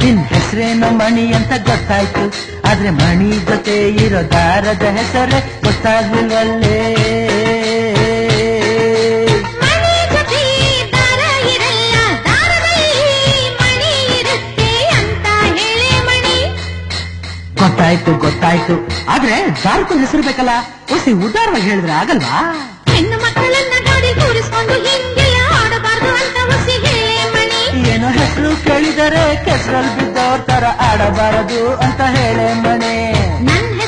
ನಿನ್ ಹೆಸರೇನೋ ಮಣಿ ಅಂತ ಗೊತ್ತಾಯ್ತು, ಆದ್ರೆ ಮಣಿ ಜೊತೆ ಇರೋ ದಾರದ ಹೆಸರೇ ಗೊತ್ತಾಗ್ಲಿಲ್ವಲ್ಲೇ. ಮಣಿ ಜೊತೆ ದಾರ ಇರಲ್ಲ, ದಾರದಲ್ಲಿ ಮಣಿ ಇರುತ್ತೆ ಅಂತ ಹೇಳಿ ಮಣಿ. ಗೊತ್ತಾಯ್ತು ಗೊತ್ತಾಯ್ತು, ಆದ್ರೆ ದಾರಕ್ಕೂ ಹೆಸರು ಬೇಕಲ್ಲ, ಒಸಿ ಉದಾರವಾಗಿ ಹೇಳಿದ್ರೆ ಆಗಲ್ವಾ? ಹೆಣ್ಣು ಮಕ್ಕಳನ್ನ ಗಾಡಿ ಕೂರಿಸ್ಕೊಂಡು ಹಿಂಗೆಲ್ಲ ಆಡಬಾರ್ದು ಅಂತ ಒಸಿ ಹೇಳಿ ಮಣಿ. ಏನೋ ಹೆಸರು ಕೇಳಿದರೆ ಕೆಸರಲ್ಲಿ ಬಿದ್ದವ್ರ ತರ ಆಡಬಾರದು ಅಂತ ಹೇಳೆ ಮಣಿ. ನನ್ನ